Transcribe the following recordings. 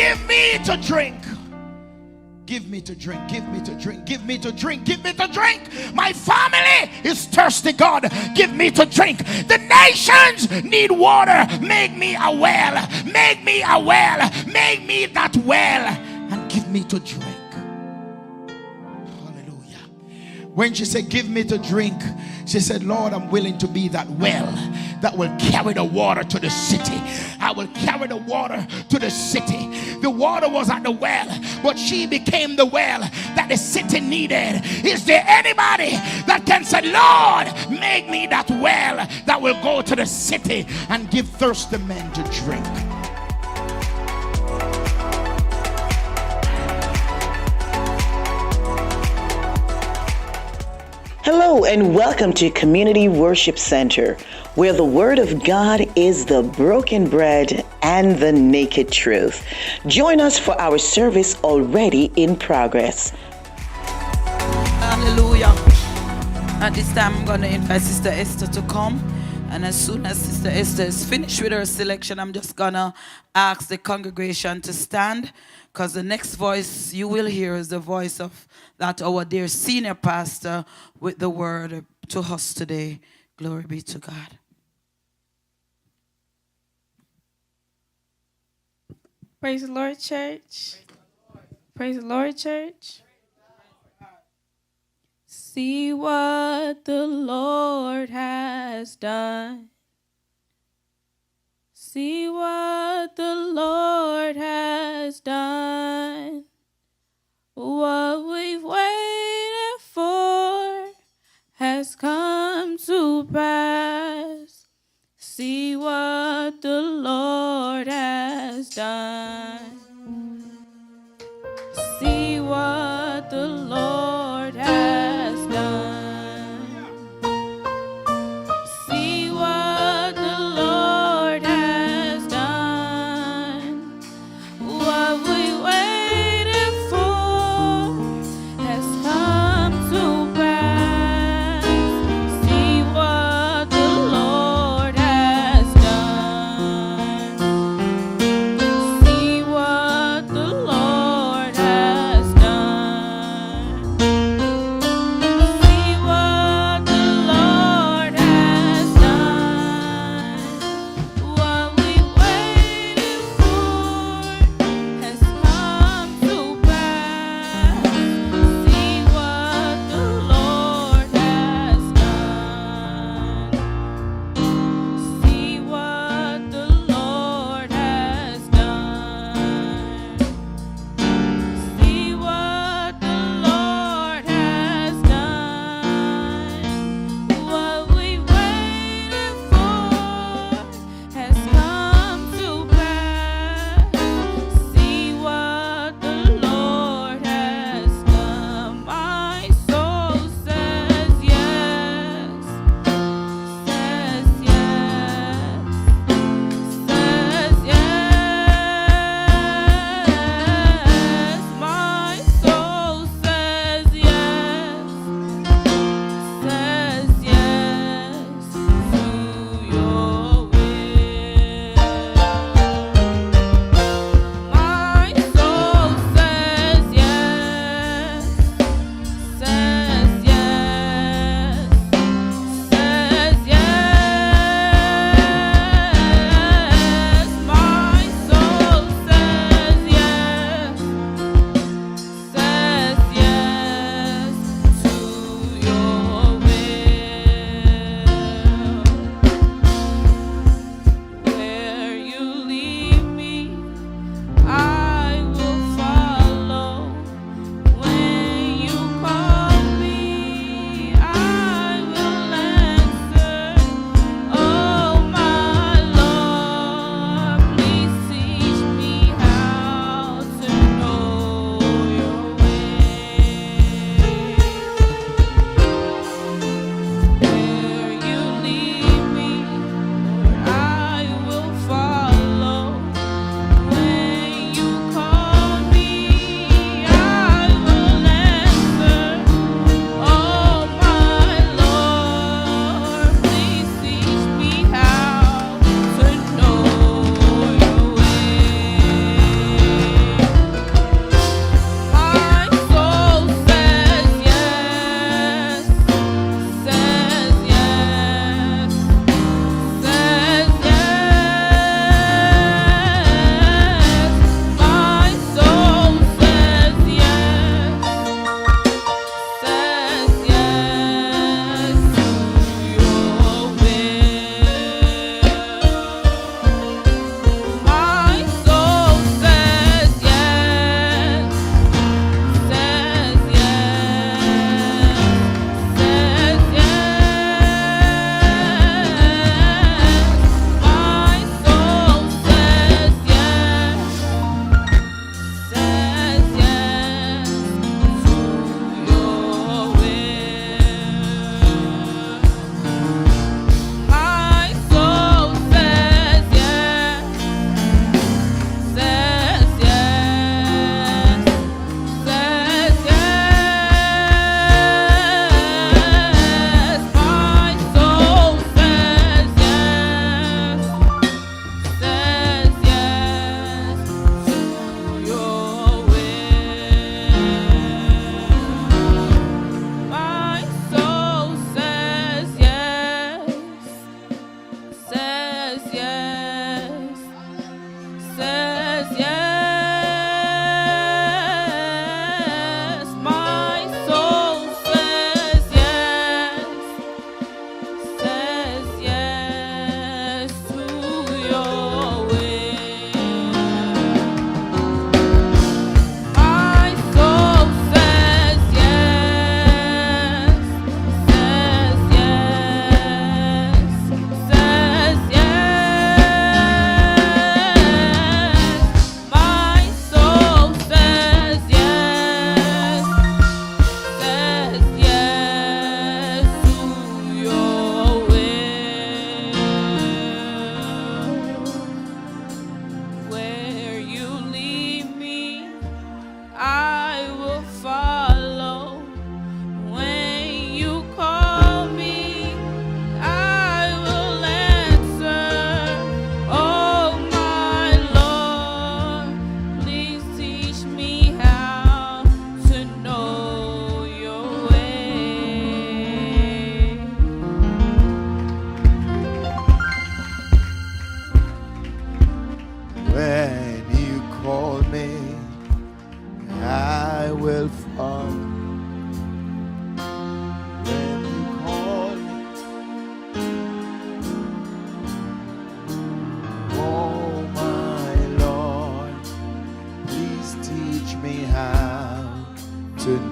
give me to drink. Give me to drink, give me to drink, give me to drink, give me to drink. My family is thirsty, God. Give me to drink. The nations need water. Make me a well. Make me a well. Make me that well. And give me to drink. Hallelujah. When she said, give me to drink, she said, Lord, I'm willing to be that well that will carry the water to the city. I will carry the water to the city. The water was at the well, but she became the well that the city needed. Is there anybody that can say, Lord, make me that well that will go to the city and give thirsty men to drink? Hello and welcome to Community Worship Center, where the Word of God is the broken bread and the naked truth. Join us for our service already in progress. Hallelujah. At this time, I'm going to invite Sister Esther to come. And as soon as Sister Esther is finished with her selection, I'm just going to ask the congregation to stand, because the next voice you will hear is the voice of that our dear senior pastor with the word to us today. Glory be to God. Praise the Lord, church. Praise the Lord, church. See what the Lord has done. See what the Lord has done. What we've waited for has come to pass. See what the Lord has done. See what the Lord has done. See what the Lord has done. What we waited for has come to pass. See what the Lord has done. See what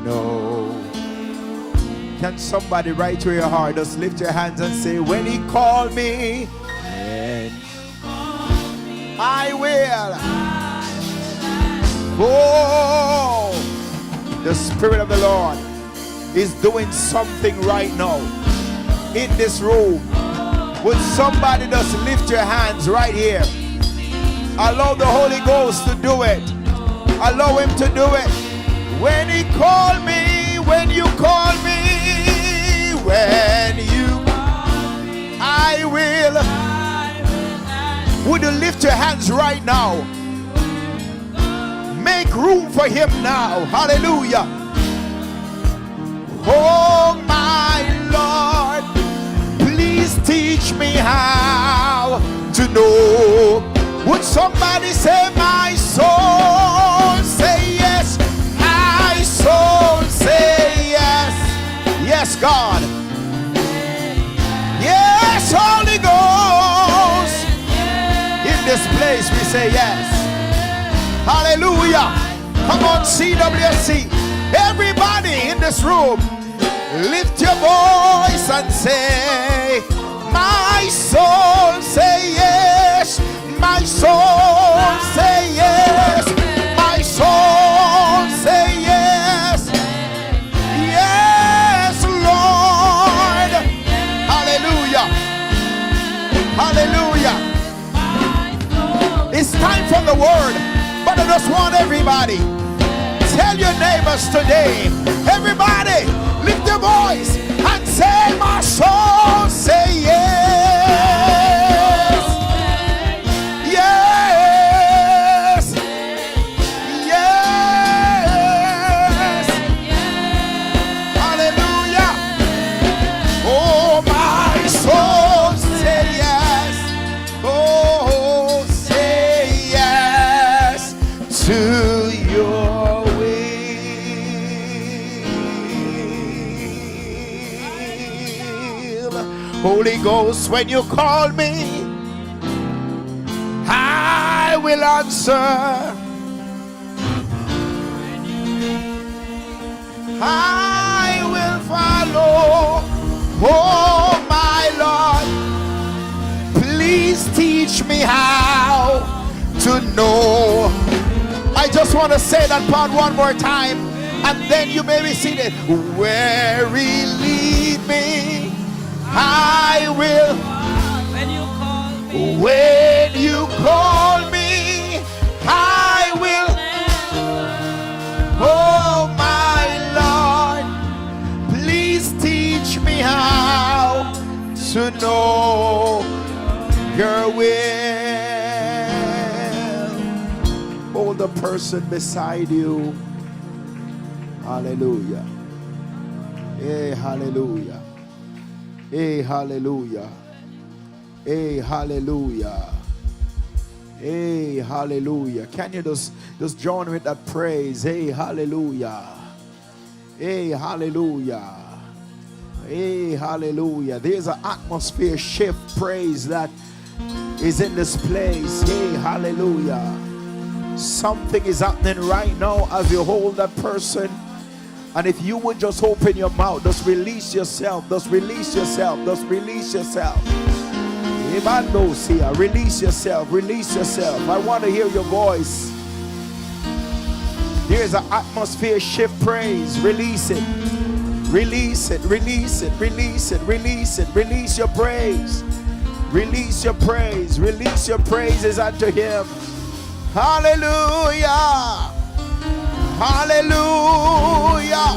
know. Can somebody right to your heart just lift your hands and say, when he called me, when I will. Oh, the Spirit of the Lord is doing something right now in this room. Would somebody just lift your hands right here? Allow the Holy Ghost to do it. Allow him to do it. When he called me, when you call me, when you, I will. Would you lift your hands right now? Make room for him now. Hallelujah. Oh my Lord, please teach me how to know. Would somebody say, my soul say yes, my soul say yes. Yes, God. Yes, Holy Ghost. In this place we say yes. Hallelujah. Come on, CWC. Everybody in this room, lift your voice and say, my soul say yes. My soul say yes. My soul say yes. Yes, Lord. Hallelujah. Hallelujah. It's time for the word, but I just want everybody, tell your neighbors today, everybody, lift your voice and say, my soul say yes. Yes. Yes. Hallelujah. Oh, my soul say yes. Oh, say yes to your will. Holy Ghost, when you call me, I will answer. I will follow. Oh my Lord, please teach me how to know. I just want to say that part one more time, and then you may be seated. Where he lead me, I will. When you call me, When you call me, I will. Oh my Lord, please teach me how to know your will. Hold the person beside you. Hallelujah. Hey, hallelujah. Hey, hallelujah. Hey, hallelujah. Hey, hallelujah. Can you just join with that praise? Hey, hallelujah. Hey, hallelujah. Hey, hallelujah. There's an atmosphere shift praise that is in this place. Hey, hallelujah. Something is happening right now as you hold that person. And if you would just open your mouth, just release yourself, just release yourself, just release yourself. Release yourself, release yourself. I want to hear your voice. There's an atmosphere shift praise. Release it. Release it, release it, release it, release it, release your praise. Release your praise, release your praises unto him. Hallelujah. Hallelujah.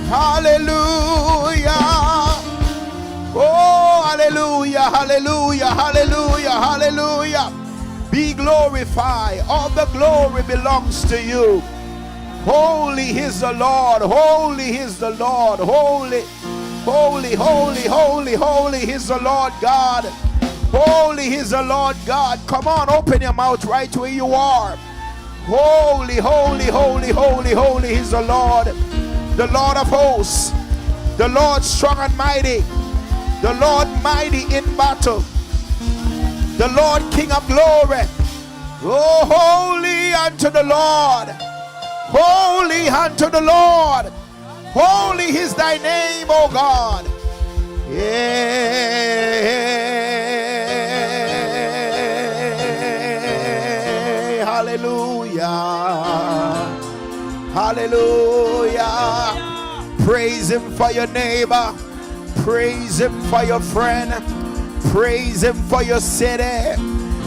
Hallelujah. Oh, hallelujah, hallelujah, hallelujah, hallelujah. Be glorified. All the glory belongs to you. Holy is the Lord. Holy is the Lord. Holy, holy, holy, holy, holy is the Lord God. Holy is the Lord God. Come on, open your mouth right where you are. Holy, holy, holy, holy, holy is the Lord of hosts, the Lord strong and mighty, the Lord mighty in battle, the Lord King of glory. Oh, holy unto the Lord, Holy unto the Lord. Holy is thy name, O God. Yeah. Hallelujah. Hallelujah. Praise him for your neighbor. Praise him for your friend. Praise him for your city.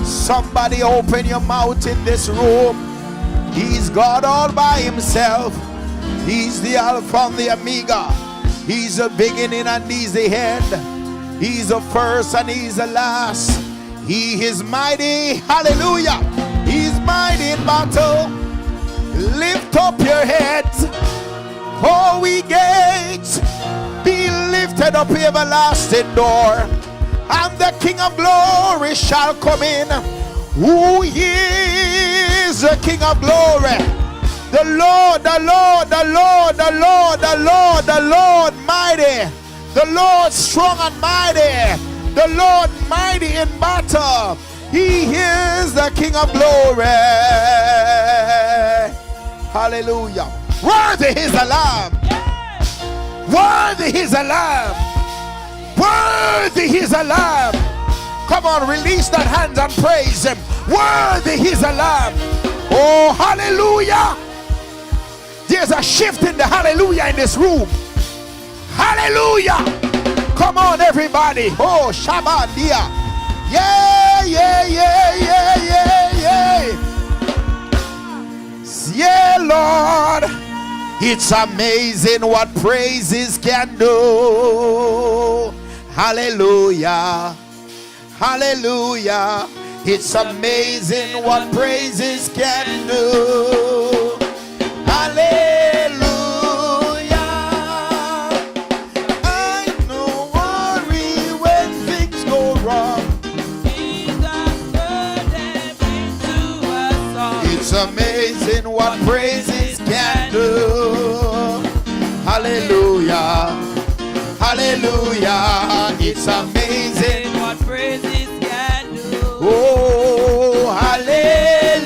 Somebody open your mouth in this room. He's God all by himself. He's the Alpha and the Omega. He's the beginning and he's the end. He's the first and he's the last. He is mighty. Hallelujah. He's mighty in battle. Lift up your heads, O ye gates. Be lifted up, everlasting door, and the King of glory shall come in. Who is the King of glory? The Lord, the Lord, the Lord, the Lord, the Lord, the Lord mighty, the Lord strong and mighty, the Lord mighty in battle. He is the King of glory. Hallelujah. Worthy is the Lamb. Worthy is the Lamb. Worthy is the Lamb. Come on, release that hands and praise him. Worthy is the Lamb. Oh, hallelujah. There's a shift in the hallelujah in this room. Hallelujah. Come on, everybody. Oh, Shabbat, yeah. Yeah, yeah, yeah, yeah, yeah, yeah. Yeah, Lord. It's amazing what praises can do. Hallelujah. Hallelujah. It's amazing what praises can do. Hallelujah. I know worry when things go wrong. It's amazing what praises can do. Hallelujah. Hallelujah. It's amazing what praises can do. Oh, hallelujah.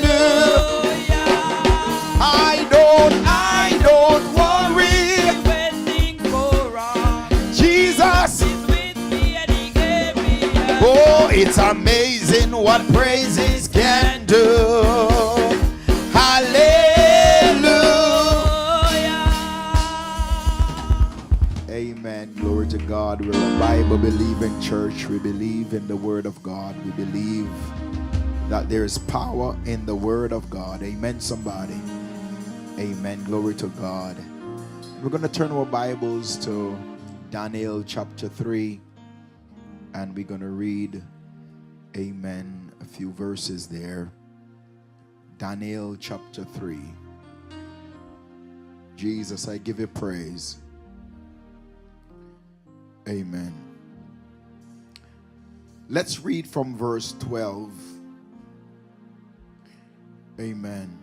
I don't worry when things go wrong. Jesus is with me and he gave me a oh, it's amazing what praises can do. Amen. Glory to God. We're a Bible-believing church. We believe in the Word of God. We believe that there is power in the Word of God. Amen, somebody. Amen. Glory to God. We're going to turn our Bibles to Daniel chapter 3. And we're going to read, amen, a few verses there. Daniel chapter 3. Jesus, I give you praise. Amen. Let's read from verse 12. Amen.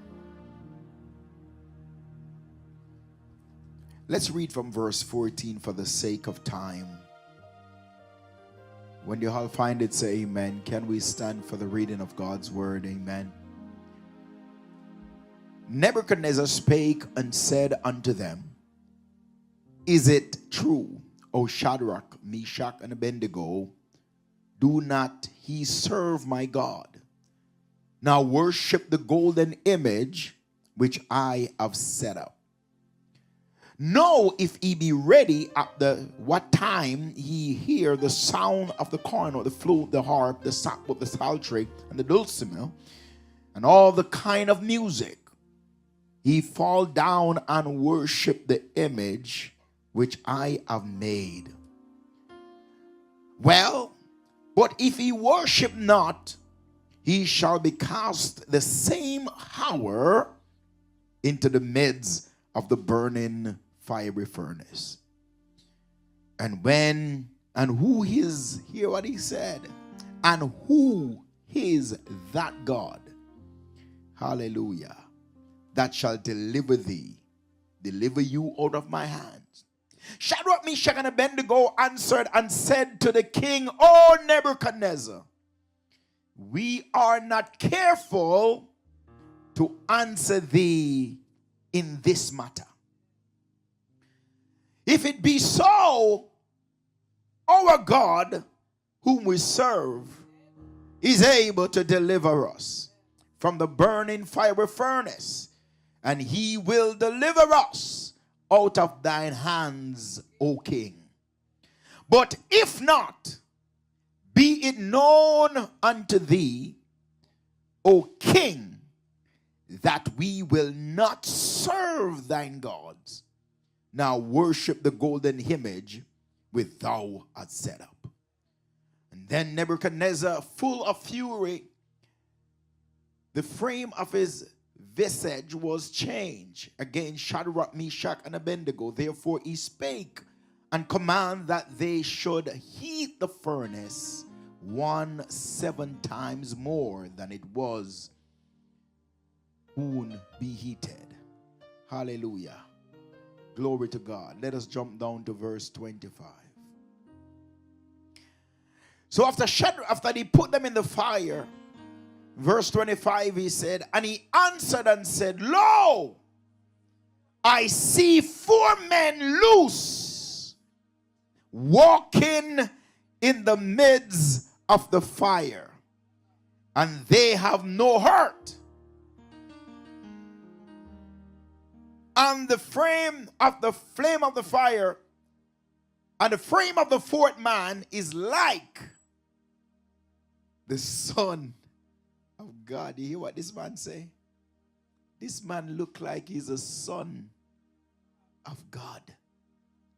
Let's read from verse 14 for the sake of time. When you all find it, say amen. Can we stand for the reading of God's word? Amen. Nebuchadnezzar spake and said unto them, Is it true, O Shadrach, Meshach, and Abednego, do not ye serve my God? Now worship the golden image which I have set up. Know if ye be ready at the what time ye hear the sound of the corn, or the flute, the harp, the sackbut, the psaltery, and the dulcimer, and all the kind of music, ye fall down and worship the image which I have made. Well, but if he worship not, he shall be cast the same hour into the midst of the burning fiery furnace. And who is, hear what he said, and who is that God, hallelujah, that shall deliver you out of my hands? Shadrach, Meshach, and Abednego answered and said to the king, O Nebuchadnezzar, we are not careful to answer thee in this matter. If it be so, our God, whom we serve, is able to deliver us from the burning fiery furnace, and he will deliver us out of thine hands, O King. But if not, be it known unto thee, O King, that we will not serve thine gods, now worship the golden image which thou hast set up. And then Nebuchadnezzar, full of fury, the frame of his visage was changed against Shadrach, Meshach, and Abednego. Therefore he spake and commanded that they should heat the furnace 7 times more than it was would be heated. Hallelujah. Glory to God. Let us jump down to verse 25. So after they put them in the fire, verse 25, he said, and he answered and said, Lo, I see 4 men loose, walking in the midst of the fire, and they have no hurt. And the flame of the fire, and the frame of the 4th man is like the Son of God. You hear what this man say? This man look like he's a son of God.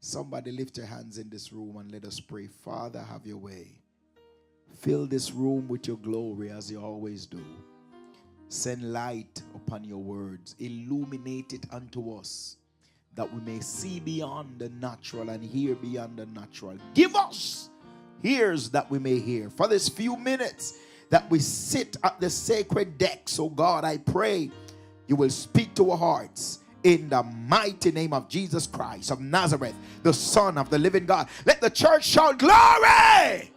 Somebody lift your hands in this room and let us pray. Father, have your way. Fill this room with your glory as you always do. Send light upon your words. Illuminate it unto us, that we may see beyond the natural and hear beyond the natural. Give us ears that we may hear. For this few minutes that we sit at the sacred deck, so God, I pray you will speak to our hearts in the mighty name of Jesus Christ of Nazareth, the Son of the living God. Let the church shout glory.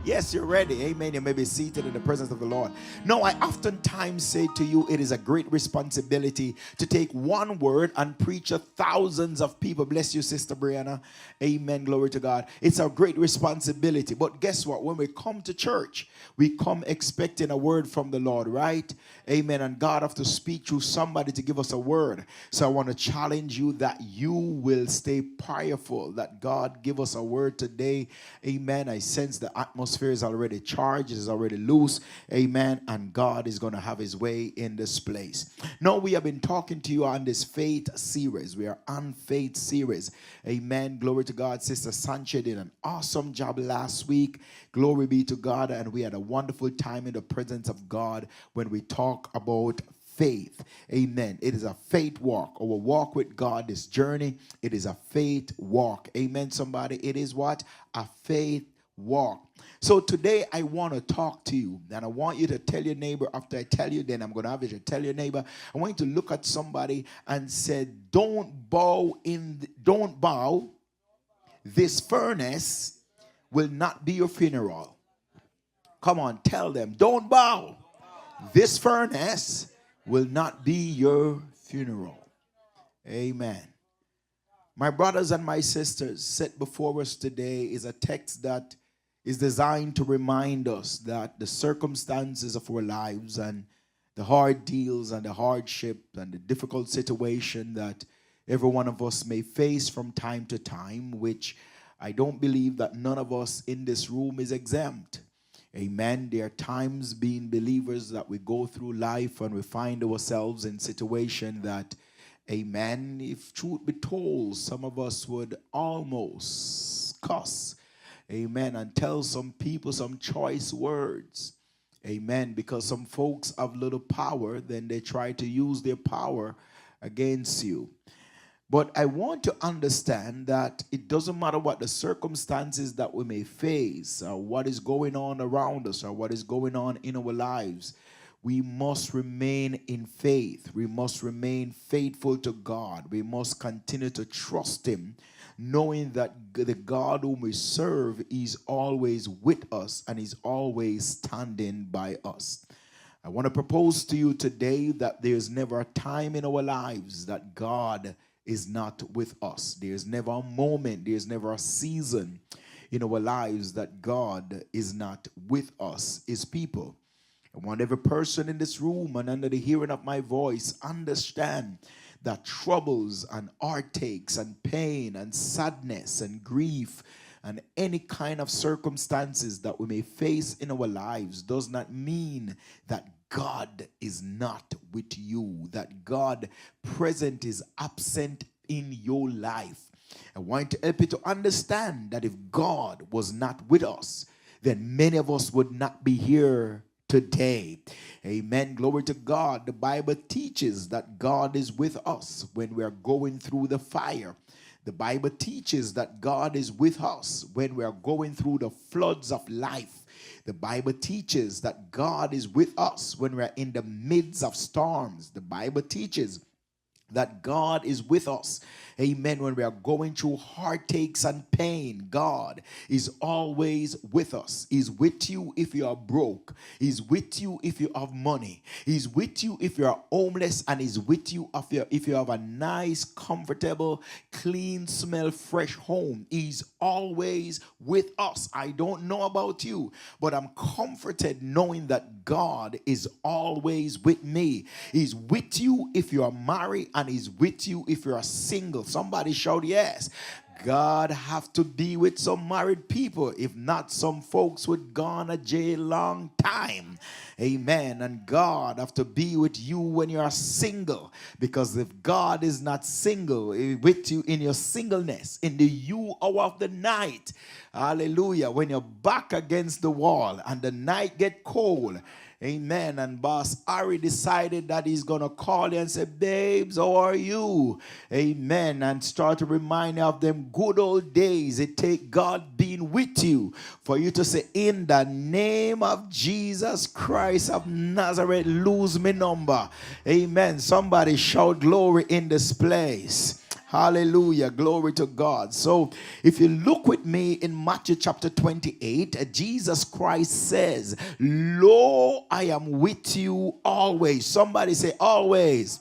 Yes, you're ready. Amen. You may be seated in the presence of the Lord. No, I oftentimes say to you, it is a great responsibility to take one word and preach to thousands of people. Bless you, Sister Brianna. Amen. Glory to God. It's a great responsibility. But guess what? When we come to church, we come expecting a word from the Lord, right? Amen. And God have to speak through somebody to give us a word. So I want to challenge you that you will stay prayerful, that God give us a word today. Amen. I sense the atmosphere is already charged, is already loose. Amen. And God is going to have his way in this place. Now, we have been talking to you on this faith series. We are on faith series. Amen. Glory to God. Sister Sanchez did an awesome job last week. Glory be to God. And we had a wonderful time in the presence of God when we talk about faith. Amen. It is a faith walk. Our walk with God, this journey, it is a faith walk. Amen, somebody. It is what? A faith walk. So today I want to talk to you, and I want you to tell your neighbor. After I tell you, then I'm going to have you to tell your neighbor. I want you to look at somebody and say, don't bow. This furnace will not be your funeral. Come on, tell them, don't bow. This furnace will not be your funeral. Amen. My brothers and my sisters, set before us today is a text that is designed to remind us that the circumstances of our lives and the hard deals and the hardship and the difficult situation that every one of us may face from time to time, which I don't believe that none of us in this room is exempt. Amen. There are times being believers that we go through life and we find ourselves in situation that, amen, if truth be told, some of us would almost cuss, amen, and tell some people some choice words, amen, because some folks have little power, then they try to use their power against you. But I want to understand that it doesn't matter what the circumstances that we may face, or what is going on around us, or what is going on in our lives. We must remain in faith. We must remain faithful to God. We must continue to trust him, knowing that the God whom we serve is always with us and is always standing by us. I want to propose to you today that there's never a time in our lives that God is not with us. There's never a moment, there's never a season in our lives that God is not with us, his people. I want every person in this room and under the hearing of my voice understand that troubles and heartaches and pain and sadness and grief and any kind of circumstances that we may face in our lives does not mean that God is not with you, that God present is absent in your life. I want to help you to understand that if God was not with us, then many of us would not be here today. Amen. Glory to God. The Bible teaches that God is with us when we are going through the fire. The Bible teaches that God is with us when we are going through the floods of life. The Bible teaches that God is with us when we are in the midst of storms. The Bible teaches that God is with us. Amen. When we are going through heartaches and pain, God is always with us. He's with you if you are broke. He's with you if you have money. He's with you if you are homeless, and he's with you if you have a nice, comfortable, clean, smell, fresh home. He's always with us. I don't know about you, but I'm comforted knowing that God is always with me. He's with you if you are married, and he's with you if you are single. Somebody shout yes. God have to be with some married people. If not, some folks would gone a jail long time. Amen. And God have to be with you when you are single. Because if God is not single, with you in your singleness, in the you hour of the night, hallelujah, when you're back against the wall and the night get cold, amen. And Boss Harry decided that he's going to call you and say, babes, how are you? Amen. And start to remind you of them good old days. It take God being with you for you to say, in the name of Jesus Christ of Nazareth, lose me number. Amen. Somebody shout glory in this place. Hallelujah. Glory to God. So if you look with me in Matthew chapter 28, Jesus Christ says, lo, I am with you always. Somebody say always.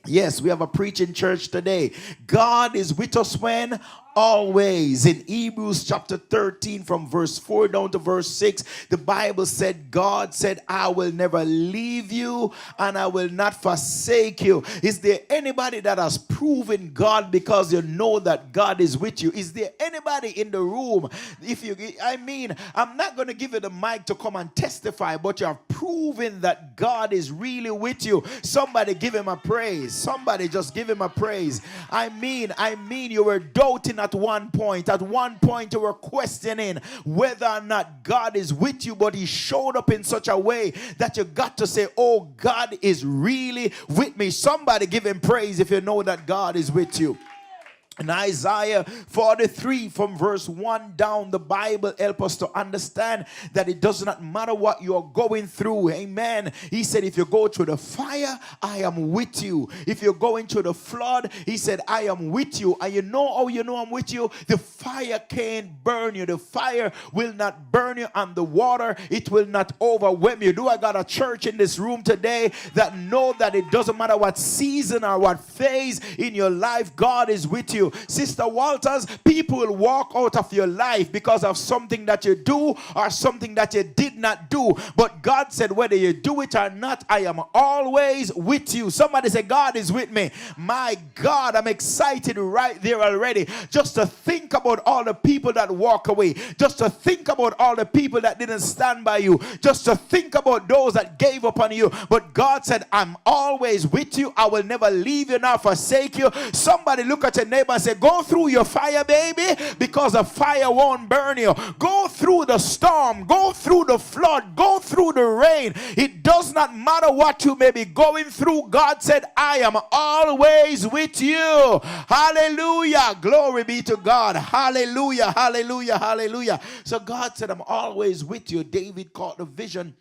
Yes, we have a preaching church today. God is with us when? Always. In Hebrews chapter 13 from verse 4 down to verse 6, the Bible said, God said, I will never leave you and I will not forsake you. Is there anybody that has proven God because you know that God is with you? Is there anybody in the room? I'm not going to give you the mic to come and testify, but you have proven that God is really with you. Somebody give him a praise. Somebody just give him a praise. I mean, you were doubting at one point. At one point, you were questioning whether or not God is with you, but he showed up in such a way that you got to say, oh, God is really with me. Somebody give him praise if you know that God is with you. In Isaiah 43 from verse 1 down, the Bible helps us to understand that it does not matter what you are going through. Amen. He said, if you go through the fire, I am with you. If you're going through the flood, he said, I am with you. And you know how you know I'm with you? The fire can't burn you. The fire will not burn you, and the water, it will not overwhelm you. Do I got a church in this room today that know that it doesn't matter what season or what phase in your life, God is with you? Sister Walters, people will walk out of your life because of something that you do or something that you did not do. But God said, whether you do it or not, I am always with you. Somebody say, God is with me. My God, I'm excited right there already. Just to think about all the people that walk away. Just to think about all the people that didn't stand by you. Just to think about those that gave up on you. But God said, I'm always with you. I will never leave you nor forsake you. Somebody look at your neighbor and say, go through your fire, baby, because the fire won't burn you. Go through the storm, go through the flood, go through the rain. It does not matter what you may be going through. God said, I am always with you. Hallelujah. Glory be to God. Hallelujah. Hallelujah. Hallelujah. So God said, I'm always with you. David caught the vision.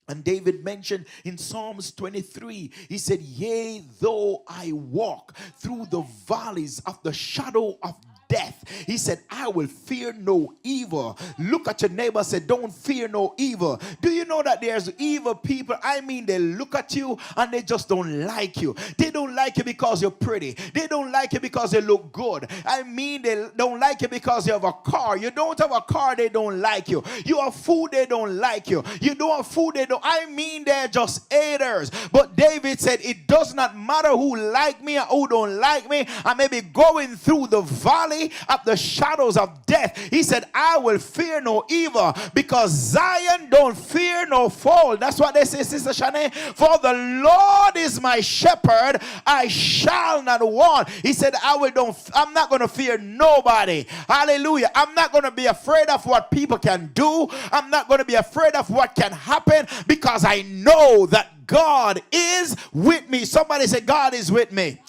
And David mentioned in Psalms 23, he said, yea, though I walk through the valleys of the shadow of death. He said, I will fear no evil. Look at your neighbor and say, don't fear no evil. Do you know that there's evil people? I mean, they look at you and they just don't like you. They don't like you because you're pretty. They don't like you because you look good. I mean, they don't like you because you have a car. You don't have a car, they don't like you. You have food, they don't like you. You don't have food, they don't. I mean, they're just haters. But David said, it does not matter who like me or who don't like me. I may be going through the valley of the shadows of death. He said, I will fear no evil, because Zion don't fear no fall. That's what they say, Sister Shanae. For the Lord is my shepherd, I shall not want. He said, I'm not going to fear nobody. Hallelujah. I'm not going to be afraid of what people can do. I'm not going to be afraid of what can happen, because I know that God is with me. Somebody say, God is with me.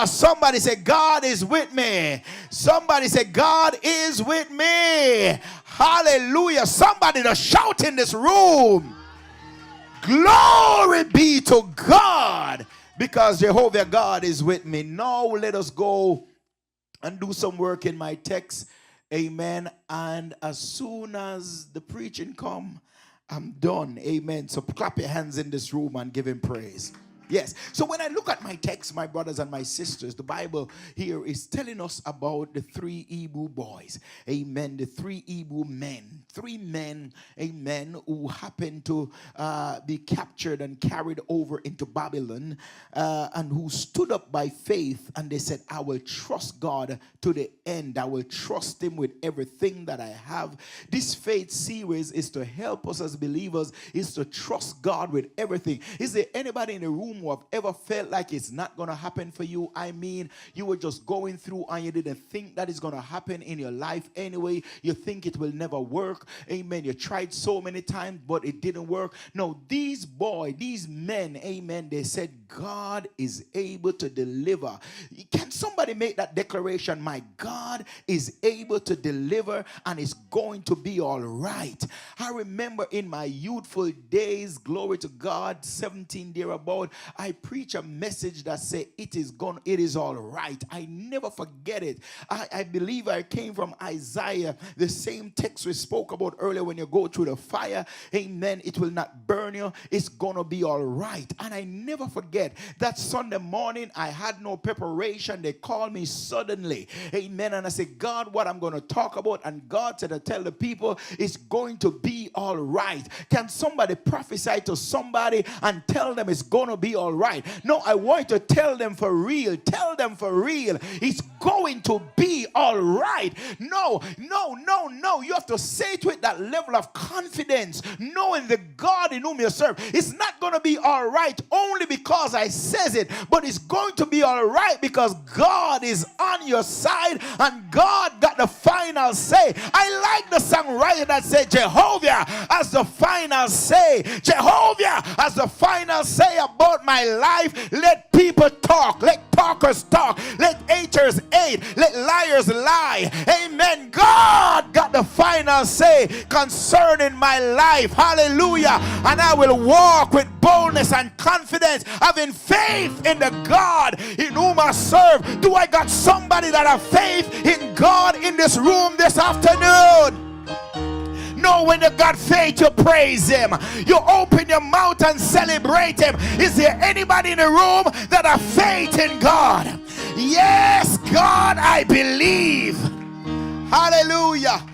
Somebody say, God is with me. Somebody say, God is with me. Hallelujah. Somebody to shout in this room. Glory be to God, because Jehovah God is with me. Now let us go and do some work in my text. Amen. And as soon as the preaching come, I'm done. Amen. So clap your hands in this room and give him praise. Yes. So when I look at my text, my brothers and my sisters, the Bible here is telling us about the 3 Hebrew boys. Amen. The 3 Hebrew men. 3 men, amen, who happened to be captured and carried over into Babylon, and who stood up by faith, and they said, I will trust God to the end. I will trust him with everything that I have. This faith series is to help us as believers, is to trust God with everything. Is there anybody in the room who have ever felt like it's not going to happen for you? I mean, you were just going through and you didn't think that it's going to happen in your life anyway. You think it will never work. Amen. You tried so many times, but it didn't work. No, these men, amen, they said, God is able to deliver. Can somebody make that declaration? My God is able to deliver, and it's going to be all right. I remember in my youthful days, glory to God, 17 thereabout, I preach a message that said it is all right. I never forget it. I believe I came from Isaiah, the same text we spoke about earlier. When you go through the fire, amen, it will not burn you. It's gonna be all right. And I never forget that Sunday morning, I had no preparation. They called me suddenly, amen, and I said, God, what I'm gonna talk about? And God said to tell the people, it's going to be all right. Can somebody prophesy to somebody and tell them it's gonna be all right? No, I want to tell them for real. Tell them for real. It's going to be all right. No. You have to say it with that level of confidence, knowing the God in whom you serve. It's not going to be all right only because I says it, but it's going to be all right because God is on your side and God got the final say. I like the songwriter that said, Jehovah has the final say. Jehovah has the final say about my life. Let people talk. Let talkers talk. Let haters hate. Let liars lie. Amen. God got the final say concerning my life. Hallelujah. And I will walk with boldness and confidence, having faith in the God in whom I serve. Do I got somebody that have faith in God in this room this afternoon? No, when you got faith, you praise him. You open your mouth and celebrate him. Is there anybody in the room that have faith in God? Yes, God, I believe. Hallelujah.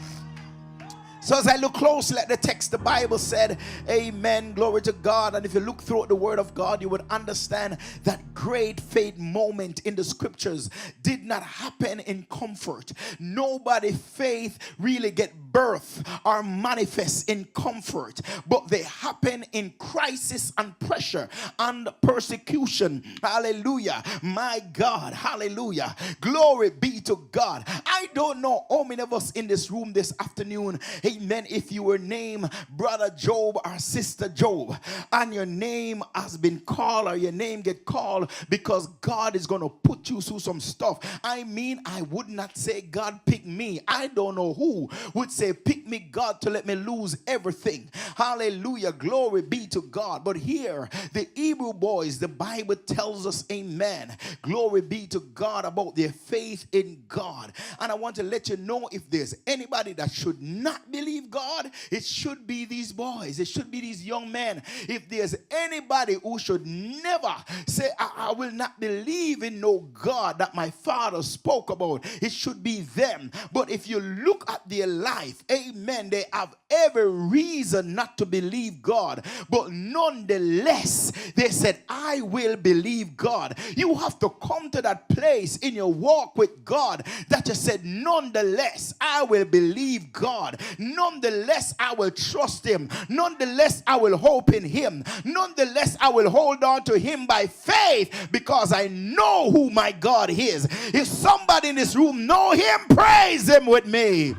So as I look closely at the text, the Bible said, amen, glory to God. And if you look through the word of God, you would understand that great faith moment in the scriptures did not happen in comfort. Nobody faith really get birth or manifest in comfort, but they happen in crisis and pressure and persecution. Hallelujah. My God. Hallelujah. Glory be to God. I don't know how many of us in this room this afternoon, amen, if you were named Brother Job or Sister Job and your name has been called or your name get called because God is going to put you through some stuff. I mean, I would not say God picked me. I don't know who would say say, pick me, God, to let me lose everything. Hallelujah. Glory be to God. But here, the Hebrew boys, the Bible tells us, amen, glory be to God, about their faith in God. And I want to let you know, if there's anybody that should not believe God, it should be these boys. It should be these young men. If there's anybody who should never say, I will not believe in no God that my father spoke about, it should be them. But if you look at their life, amen, they have every reason not to believe God. But nonetheless, they said, I will believe God. You have to come to that place in your walk with God that you said, nonetheless, I will believe God. Nonetheless, I will trust him. Nonetheless, I will hope in him. Nonetheless, I will hold on to him by faith, because I know who my God is. If somebody in this room know him, praise him with me.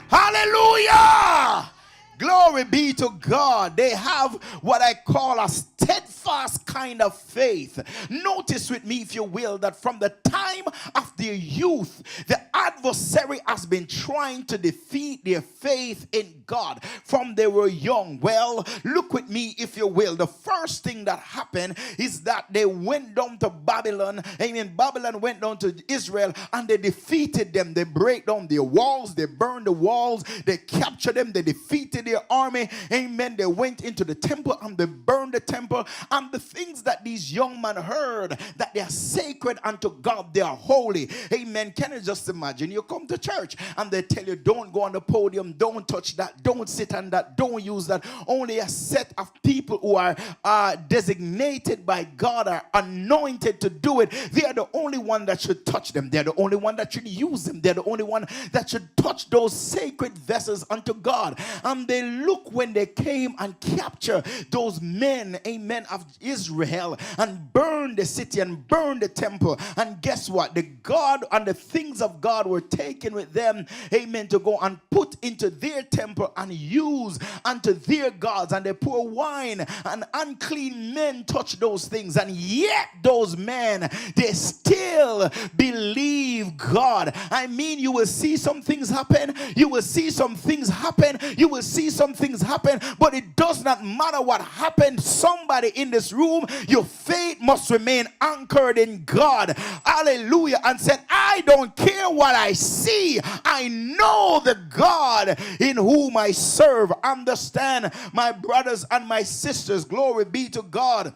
Hallelujah. Glory be to God. They have what I call a steadfast kind of faith. Notice with me, if you will, that from the time of their youth, the adversary has been trying to defeat their faith in God from they were young. Well, look with me, if you will. The first thing that happened is that they went down to Babylon. Amen. Babylon went down to Israel and they defeated them. They break down their walls. They burned the walls. They captured them. They defeated their army. Amen. They went into the temple and they burned the temple. And the things that these young men heard, that they are sacred unto God, they are holy. Amen. Can you just imagine? You come to church and they tell you, don't go on the podium, don't touch that, don't sit on that, don't use that. Only a set of people who are designated by God, are anointed to do it. They are the only one that should touch them. They're the only one that should use them. They're the only one that should touch those sacred vessels unto God. And they look when they came and capture those men, amen, of Israel, and burn the city and burn the temple. And guess what? The God and the things of God were taken with them, amen, to go and put into their temple and use unto their gods. And they pour wine, and unclean men touch those things. And yet those men, they still believe God. I mean, you will see some things happen. You will see some things happen. You will see some things happen. But it does not matter what happened. Somebody in this room, your faith must remain anchored in God. Hallelujah. And said, I don't care what I see. I know the God in whom I serve. Understand, my brothers and my sisters, glory be to God,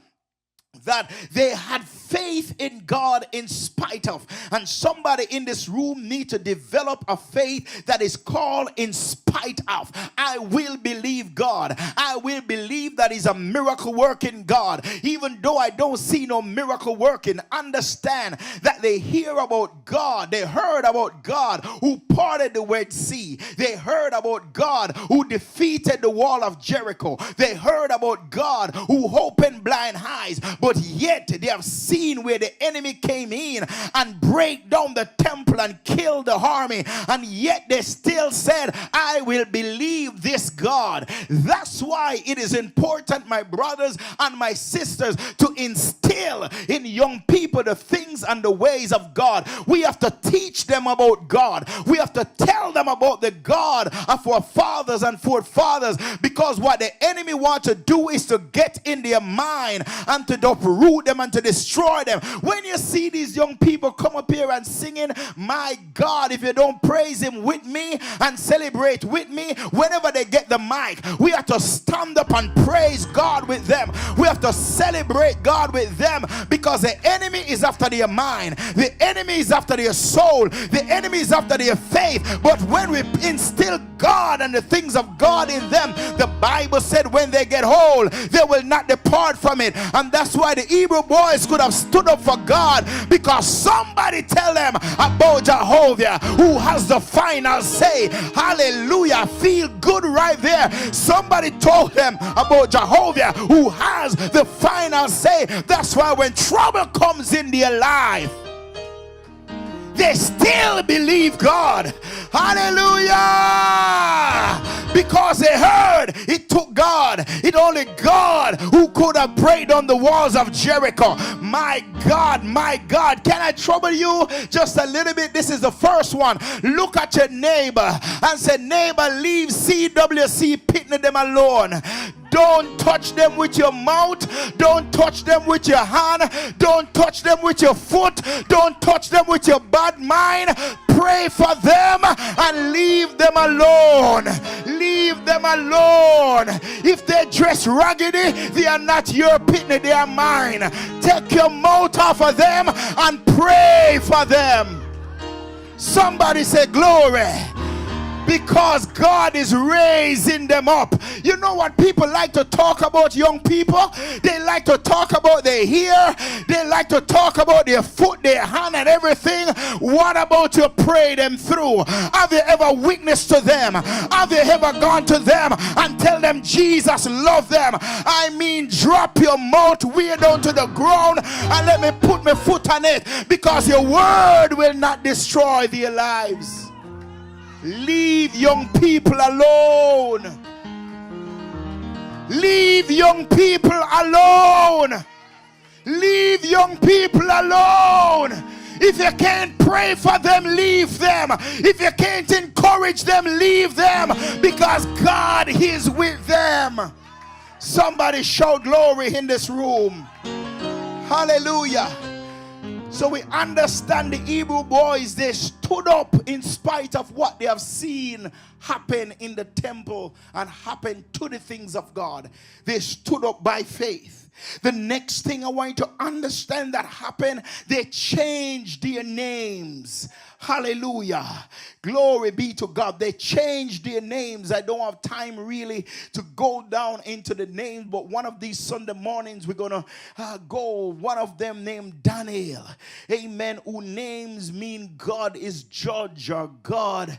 that they had faith in God in spite of. And somebody in this room need to develop a faith that is called in spite of. I will believe God. I will believe that he's a miracle working God. Even though I don't see no miracle working, understand that they hear about God. They heard about God who parted the Red Sea. They heard about God who defeated the wall of Jericho. They heard about God who opened blind eyes. But yet they have seen where the enemy came in and break down the temple and kill the army, and yet they still said, I will believe this God. That's why it is important, my brothers and my sisters, to instill in young people the things and the ways of God. We have to teach them about God. We have to tell them about the God of our fathers and forefathers, because what the enemy wants to do is to get in their mind and to uproot them and to destroy them. When you see these young people come up here and singing, my God, if you don't praise him with me and celebrate with me, whenever they get the mic, we have to stand up and praise God with them. We have to celebrate God with them, because the enemy is after their mind. The enemy is after their soul. The enemy is after their faith. But when we instill God and the things of God in them, the Bible said when they get old, they will not depart from it. And that's why the Hebrew boys could have stood up for God, because somebody tell them about Jehovah who has the final say. Hallelujah. Feel good right there. Somebody told them about Jehovah who has the final say. That's why when trouble comes in their life, they still believe God. Hallelujah. because they heard it took God. It only God who could have break down the walls of Jericho. My God, can I trouble you just a little bit? This is the first one. Look at your neighbor and say, neighbor, leave CWC pitting them alone. Don't touch them with your mouth. Don't touch them with your hand. Don't touch them with your foot. Don't touch them with your bad mind. Pray for them and leave them alone. Leave them alone. If they dress raggedy, they are not your pitney, they are mine. Take your mouth off of them and pray for them. Somebody say glory. Because God is raising them up. You know what people like to talk about, young people? They like to talk about their hair. They like to talk about their foot, their hand, and everything. What about you pray them through? Have you ever witnessed to them? Have you ever gone to them and tell them Jesus love them? I mean, drop your mouth way down to the ground and let me put my foot on it, because your word will not destroy their lives. Leave young people alone. Leave young people alone. Leave young people alone. If you can't pray for them, leave them. If you can't encourage them, leave them, because God is with them. Somebody shout glory in this room. Hallelujah. So we understand the Hebrew boys, they stood up in spite of what they have seen happen in the temple and happen to the things of God. They stood up by faith. The next thing I want you to understand that happened, they changed their names. Hallelujah. Glory be to God. They changed their names. I don't have time really to go down into the names, but one of these Sunday mornings we're going to go. One of them named Daniel. Amen. Who names mean God is judge, or God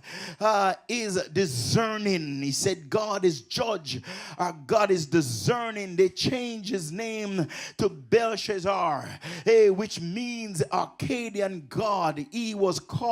is discerning. He said God is judge, or God is discerning. They changed his name to Belshazzar, which means Arcadian God. He was called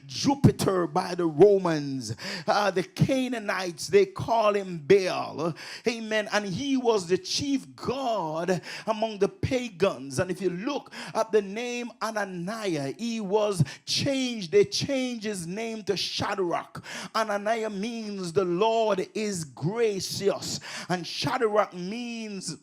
Jupiter by the Romans. The Canaanites, they call him Baal. Amen. And he was the chief god among the pagans. And if you look at the name Ananiah, he was changed. They changed his name to Shadrach. Ananiah means the Lord is gracious. And Shadrach means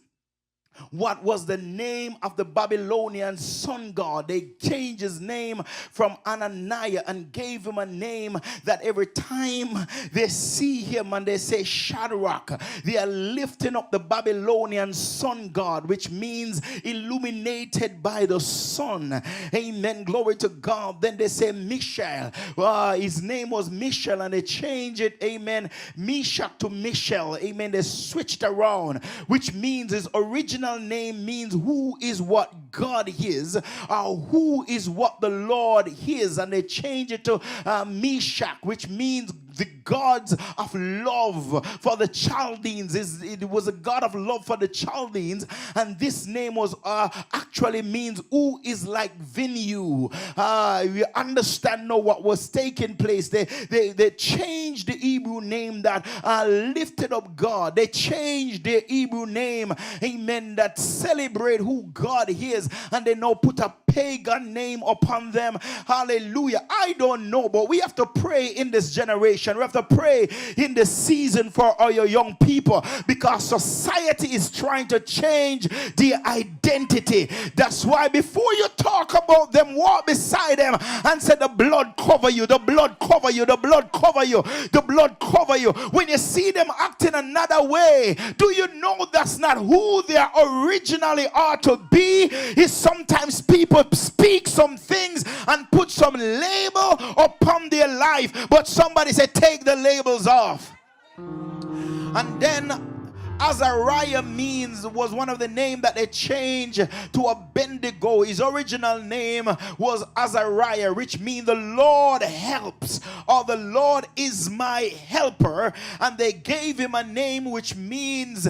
what was the name of the Babylonian sun god. They changed his name from Ananiah and gave him a name that every time they see him and they say Shadrach, they are lifting up the Babylonian sun god, which means illuminated by the sun. Amen. Glory to God. Then they say Mishael. His name was Mishael, and they changed it, amen, Meshach to Mishael. Amen. They switched around, which means his original name means who is what God is, or who is what the Lord is, and they changed it to Meshach, which means the gods of love for the Chaldeans. It was a god of love for the Chaldeans, and this name was actually means who is like venue. We understand now what was taking place. They changed the Hebrew name that lifted up God. They changed their Hebrew name, amen, that celebrate who God is, and they now put a pagan name upon them. Hallelujah. I don't know, but we have to pray in this generation. We have to pray in this season for our young people, because society is trying to change their identity. That's why before you talk about them, walk beside them and say, the blood cover you, the blood cover you, the blood cover you, the blood cover you. When you see them acting another way, do you know that's not who they originally are to be? Is sometimes people speak some things and put some label upon their life, but somebody said take the labels off. And then Azariah was one of the names that they changed to Abednego. His original name was Azariah, which means the Lord helps, or the Lord is my helper. And they gave him a name which means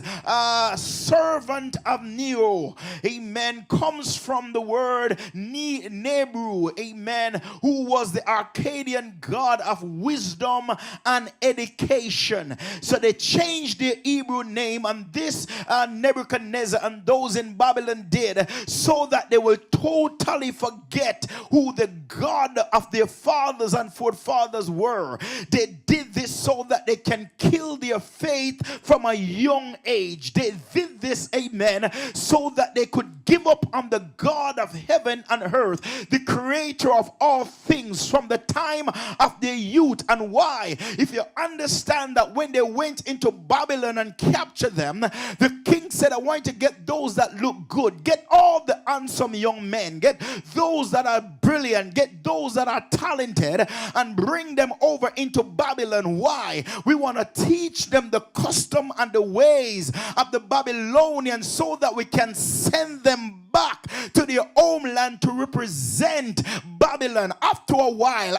servant of Nero. Amen. Comes from the word Nebru. Amen. Who was the Arcadian god of wisdom and education. So they changed their Hebrew name, and this Nebuchadnezzar and those in Babylon did, so that they will totally forget who the God of their fathers and forefathers were. They did this so that they can kill their faith from a young age. They did this, amen, so that they could give up on the God of heaven and earth, the creator of all things, from the time of their youth. And why? If you understand that when they went into Babylon and captured them, the king said, I want to get those that look good, get all the handsome young men, get those that are brilliant, get those that are talented, and bring them over into Babylon. Why? We want to teach them the custom and the ways of the Babylonians, so that we can send them back to their homeland to represent Babylon. After a while,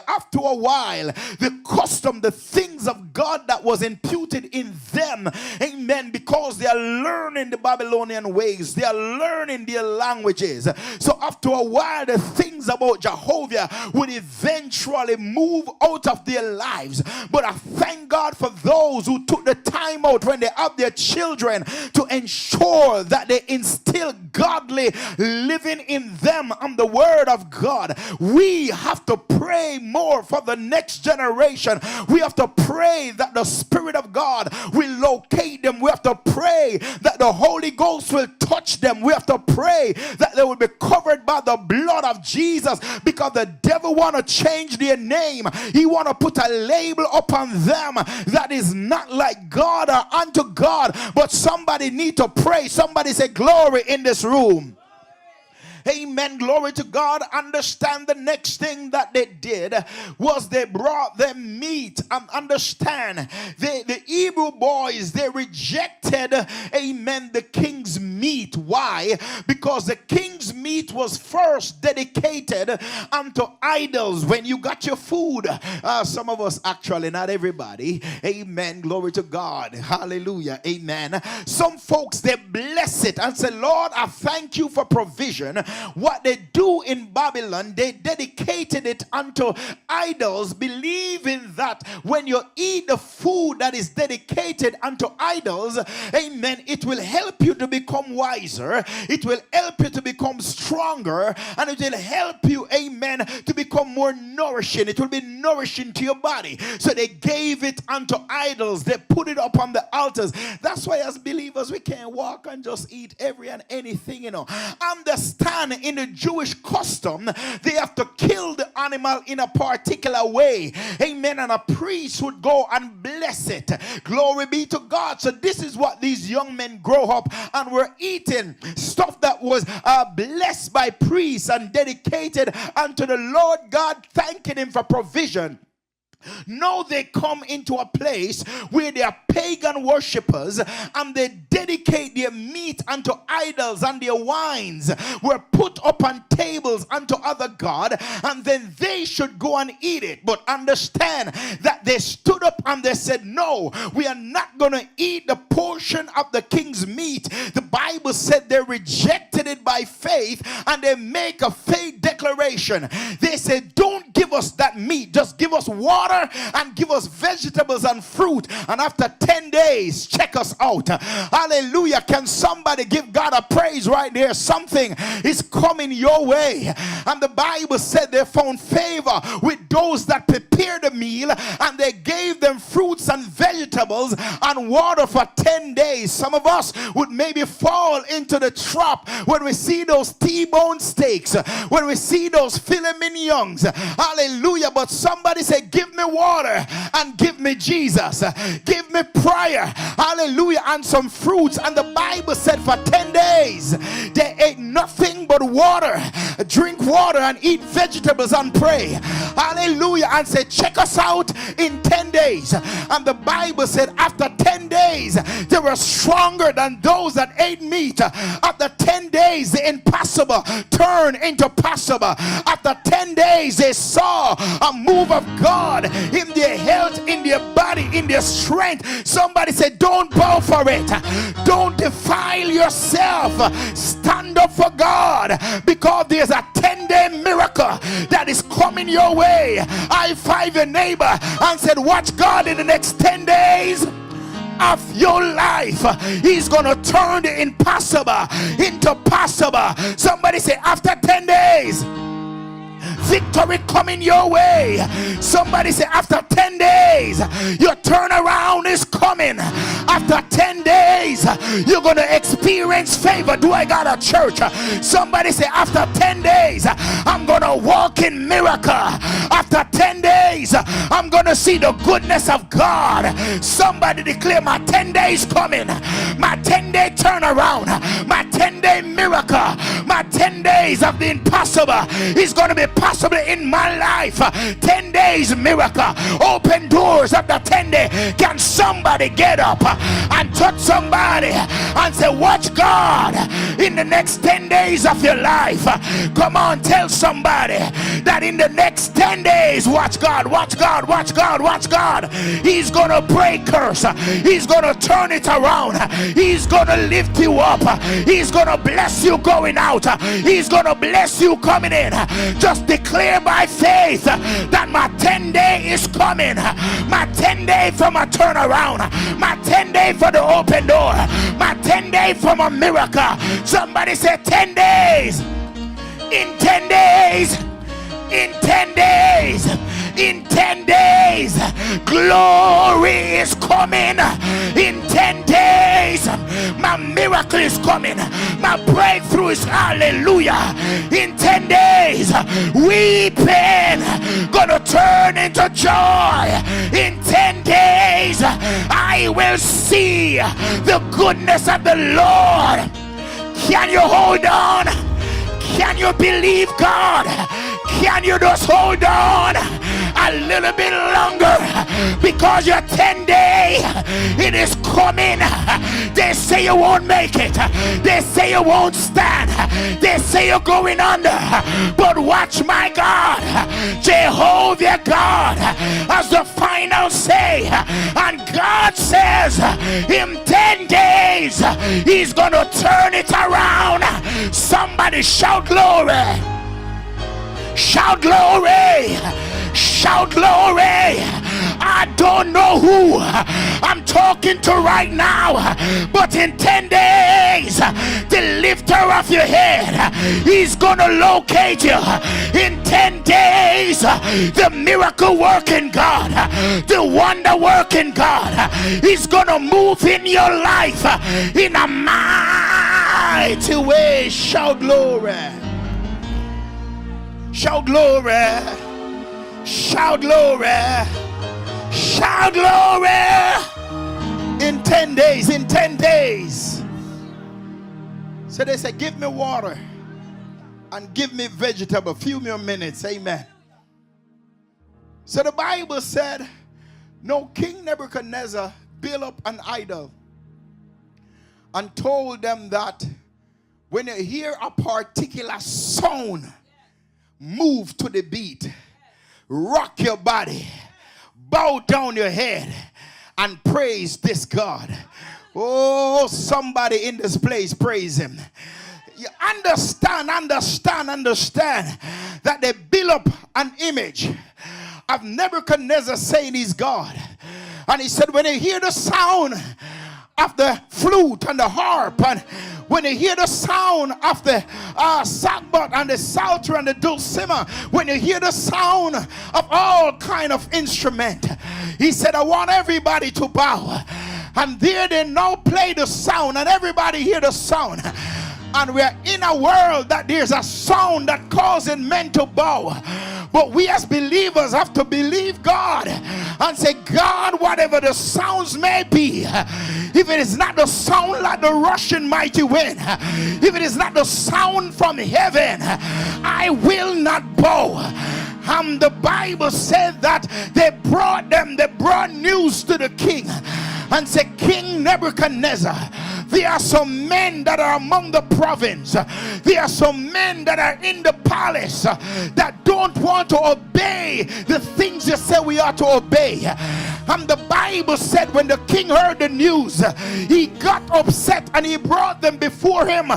the custom, the things of God that was imputed in them, amen, because they are learning the Babylonian ways, they are learning their languages. So after a while, the things about Jehovah would eventually move out of their lives. But I thank God for those who took the time out when they have their children to ensure that they instill godly living in them on the word of God. We have to pray more for the next generation. We have to pray that the Spirit of God will locate them. We have to pray that the Holy Ghost will touch them. We have to pray that they will be covered by the blood of Jesus, because the devil want to change their name. He want to put a label upon them that is not like God or unto God. But somebody need to pray. Somebody say glory in this room. Amen. Glory to God. Understand the next thing that they did was they brought them meat. And understand, the Hebrew boys, they rejected, amen, the king's meat. Why? Because the king's meat was first dedicated unto idols. When you got your food, some of us actually, not everybody, amen, glory to God, hallelujah, amen. Some folks, they bless it and say, Lord, I thank you for provision. What they do in Babylon, they dedicated it unto idols, believing that when you eat the food that is dedicated unto idols, amen, it will help you to become wiser, it will help you to become stronger, and it will help you, amen, to become more nourishing. It will be nourishing to your body. So they gave it unto idols. They put it up on the altars. That's why as believers we can't walk and just eat every and anything, you know. Understand, in the Jewish custom, they have to kill the animal in a particular way, amen, and a priest would go and bless it. Glory be to God. So this is what these young men grow up and were eating stuff that was blessed by priests and dedicated unto the Lord God, thanking him for provision. Now they come into a place where they are pagan worshippers, and they dedicate their meat unto idols, and their wines were put up on tables unto other god, and then they should go and eat it. But understand that they stood up and they said, no, we are not going to eat the portion of the king's meat. The Bible said they rejected it by faith, and they make a faith declaration. They said, don't give us that meat, just give us water and give us vegetables and fruit, and after 10 days check us out. Hallelujah. Can somebody give God a praise right there? Something is coming your way. And the Bible said they found favor with those that prepared the meal, and they gave them fruits and vegetables and water for 10 days. Some of us would maybe fall into the trap when we see those T-bone steaks, when we see those filet mignons. Hallelujah. But somebody say, give me water and give me Jesus. Give me prayer. Hallelujah. And some fruits. And the Bible said for 10 days they ate nothing but water. drink water and eat vegetables and pray. Hallelujah. And say, check us out in 10 days. And the Bible said after 10 days, they were stronger than those that ate meat. After 10 days, the impossible turned into possible. After 10 days, they saw a move of God in their health, in their body, in their strength. Somebody said, don't bow for it. Don't defile yourself. Stand up for God, because there's a 10-day miracle that is coming your way. I five your neighbor and said, watch God in the next 10 days of your life. He's gonna turn the impossible into possible. Somebody say, after 10 days, victory coming your way. Somebody say, after 10 days, your turnaround is coming. After 10 days, you're going to experience favor. Do I got a church? Somebody say, after 10 days, I'm going to walk in miracle. After 10 days, I'm going to see the goodness of God. Somebody declare, my 10 days coming. My 10-day turnaround. My 10-day miracle. My 10 days of the impossible is going to be possible in my life. 10 days miracle. Open doors of the 10 day. Can somebody get up and touch somebody and say, watch God in the next 10 days of your life? Come on, tell somebody that in the next 10 days, watch God, watch God, watch God, watch God. He's gonna break curse. He's gonna turn it around. He's gonna lift you up. He's gonna bless you going out. He's gonna bless you coming in. Just declare by faith that my 10 day is coming. My 10 day from a turnaround. My 10 day for the open door. My 10 day from a miracle. Somebody say 10 days. In 10 days. In 10 days. In 10 days. Glory is coming. In 10 days. My miracle is coming. My breakthrough is, hallelujah. In 10 days, weeping gonna turn into joy. In 10 days, I will see the goodness of the Lord. Can you hold on? Can you believe God? Can you just hold on a little bit longer? Because your 10 day, it is coming. They say you won't make it. They say you won't stand. They say you're going under. But watch my God. Jehovah God has the final say. And God says in 10 days, he's going to turn it around. Somebody shout glory. Shout glory. Shout glory. I don't know who I'm talking to right now, but in 10 days, the lifter of your head, he's gonna locate you. In 10 days, the miracle working God, the wonder working God, he's gonna move in your life in a mighty way. Shout glory. Shout glory. Shout glory. Shout glory. In 10 days. In 10 days. So they said, give me water and give me vegetable. Few more minutes. Amen. So the Bible said, no, King Nebuchadnezzar built up an idol and told them that when you hear a particular sound, move to the beat, rock your body, bow down your head, and praise this God. Oh, somebody in this place praise him. You understand that they build up an image of Nebuchadnezzar saying he's God. And he said, when you hear the sound of the flute and the harp, and when you hear the sound of the sackbut and the psalter and the dulcimer, when you hear the sound of all kind of instrument, he said, I want everybody to bow. And there they now play the sound, and everybody hear the sound. And we're in a world that there's a sound that causing men to bow. But we as believers have to believe God and say, God, whatever the sounds may be, if it is not the sound like the rushing mighty wind, if it is not the sound from heaven, I will not bow. The Bible said that they brought news to the king and said, King Nebuchadnezzar, there are some men that are among the province, there are some men that are in the palace that don't want to obey the things you say we ought to obey. And the Bible said when the king heard the news, he got upset and he brought them before him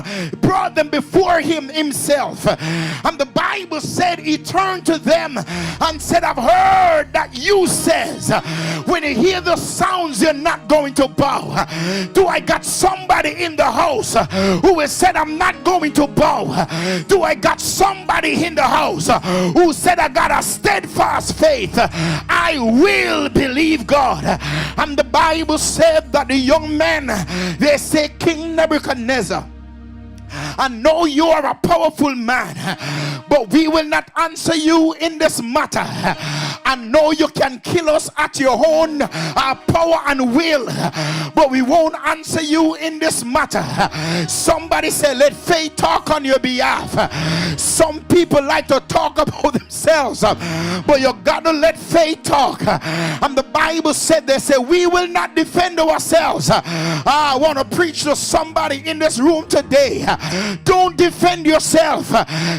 himself. And the Bible said he turned to them and said, I've heard that you says when you hear the sounds you're not going to bow. Do I got somebody in the house who has said I'm not going to bow? Do I got somebody in the house who said I got a steadfast faith? I will believe God. And the Bible said that the young men, they say, King Nebuchadnezzar, I know you are a powerful man, but we will not answer you in this matter. I know you can kill us at your own power and will, but we won't answer you in this matter. Somebody say, let faith talk on your behalf. Some people like to talk about themselves, but you gotta let faith talk. And the Bible said, they say, we will not defend ourselves. I want to preach to somebody in this room today. Don't defend yourself.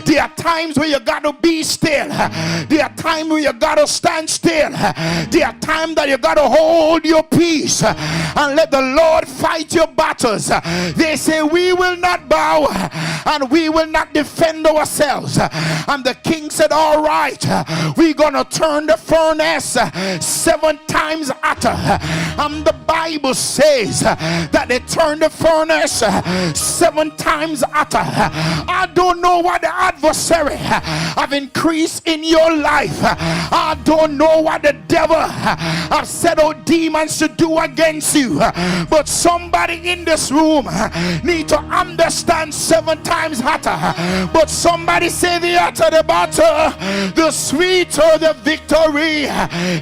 There are times where you gotta be still. There are times where you gotta stand still. There are times that you gotta hold your peace and let the Lord fight your battles. They say we will not bow and we will not defend ourselves. And the king said, all right, we're gonna turn the furnace 7 times hotter. And the Bible says that they turned the furnace 7 times hotter. I don't know what the adversary have increased in your life. I don't know what the devil have set out demons to do against you. But somebody in this room need to understand 7 times hotter. But somebody say the hotter the battle, the sweeter the victory.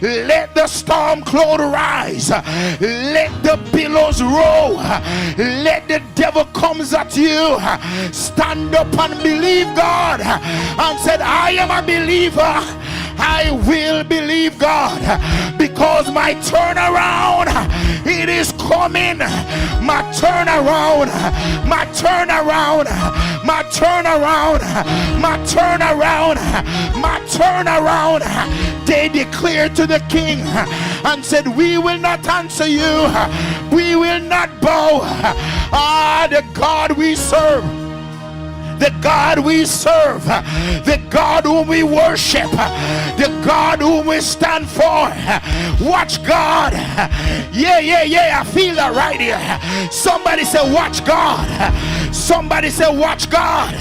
Let the storm cloud rise. Let the billows roll. Let the devil comes at you. Stand up and believe God and said, I am a believer. I will believe God because my turnaround, it is coming. My turnaround, my turnaround, my turnaround, my turnaround, my turnaround. They declared to the king and said, we will not answer you. We will not bow. The God we serve, the God we serve, the God whom we worship, the God whom we stand for. Watch God. Yeah, I feel that right here. Somebody say, watch God. Somebody say, watch God.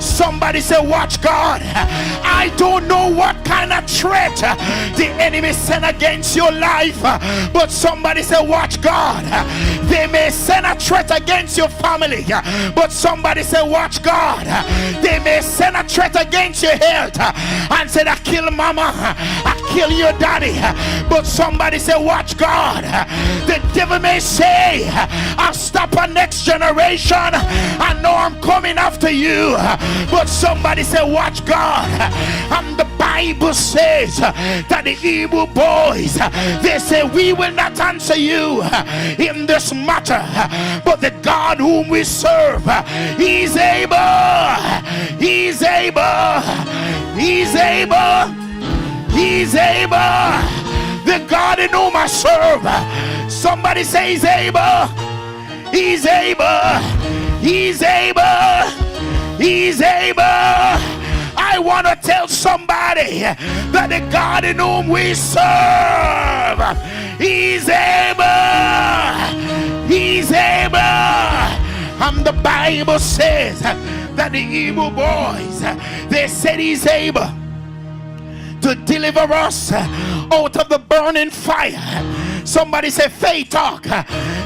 Somebody say, watch God. I don't know what kind of threat the enemy sent against your life, but somebody say, watch God. They may send a threat against your family, but somebody say, watch God. They may send a threat against your health and say, I kill mama, I kill your daddy, but somebody say, watch God. The devil may say, I'll stop a next generation. I know I'm coming after you, but somebody say, watch God. And the Bible says that the evil boys, they say, we will not answer you in this matter, but the God whom we serve, he's able. He's able. He's able. He's able. The God in whom I serve. Somebody say he's able. He's able. He's able. He's able. I want to tell somebody that the God in whom we serve, he's able. He's able. And the Bible says that the evil boys, they said he's able to deliver us out of the burning fire. Somebody say faith talk.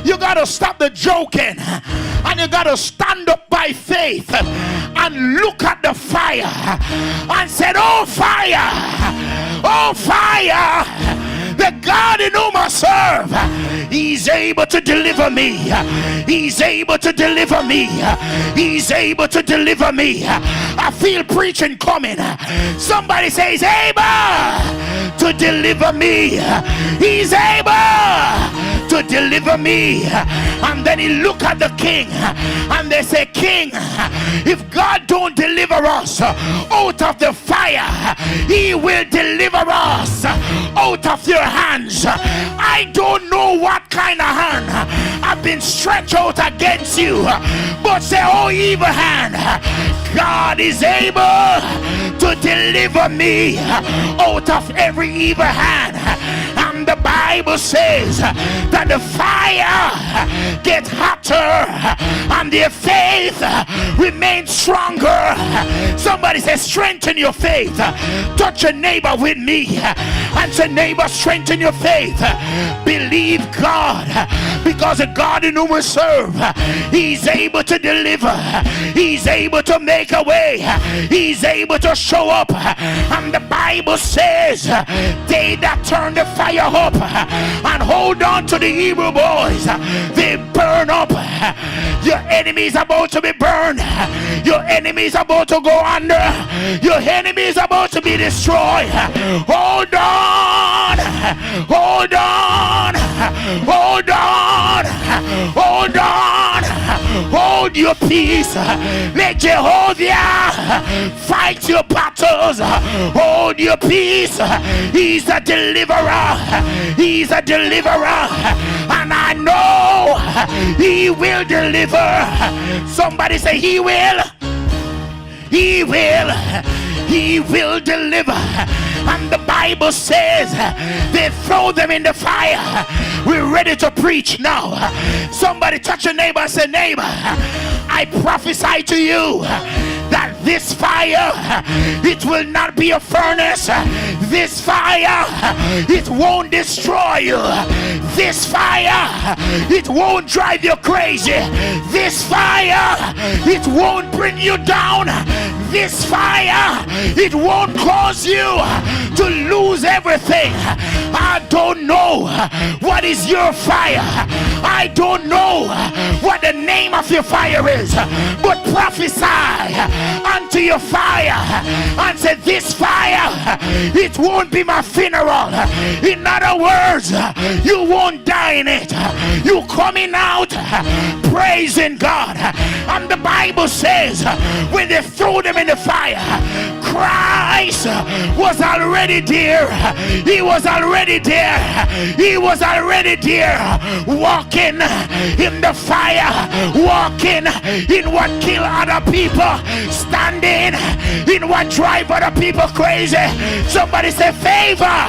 You got to stop the joking and you got to stand up by faith and look at the fire and said, oh fire, oh fire, the God in whom I serve, he's able to deliver me. He's able to deliver me. He's able to deliver me. I feel preaching coming. Somebody say he's able to deliver me. He's able to deliver me. And then he look at the king and they say, King, if God don't deliver us out of the fire, he will deliver us out of your hands. I don't know what kind of hand I've been stretched out against you, but say, oh evil hand, God is able to deliver me out of every evil hand. And the Bible says that the fire gets hotter and their faith remains stronger. Somebody says, strengthen your faith. Touch your neighbor with me and say, neighbor, strengthen your faith. Believe God, because the God in whom we serve, he's able to deliver. He's able to make a way. He's able to show up. And the Bible says they that turn the fire up and hold on to the Hebrew boys, they burn up. Your enemy is about to be burned. Your enemy is about to go under. Your enemy is about to be destroyed. Hold on, hold on, hold on, hold on, hold your peace. Let Jehovah fight your battles. Hold your peace. He's a deliverer. He's a deliverer, and I know he will deliver. Somebody say, he will. He will. He will deliver. And the Bible says they throw them in the fire. We're ready to preach now. Somebody touch your neighbor and say, neighbor, I prophesy to you that this fire, it will not be a furnace. This fire, it won't destroy you. This fire, it won't drive you crazy. This fire, it won't bring you down. This fire, it won't cause you to lose everything. I don't know what is your fire. I don't know what the name of your fire is, but prophesy unto your fire and say, this fire, it won't be my funeral. In other words, you won't die in it. You coming out praising God. And the Bible says when they threw them in the fire, Christ was already there. He was already there. He was already there, walking in the fire, walking in what kill other people, standing in what drive other people crazy. Somebody say, favor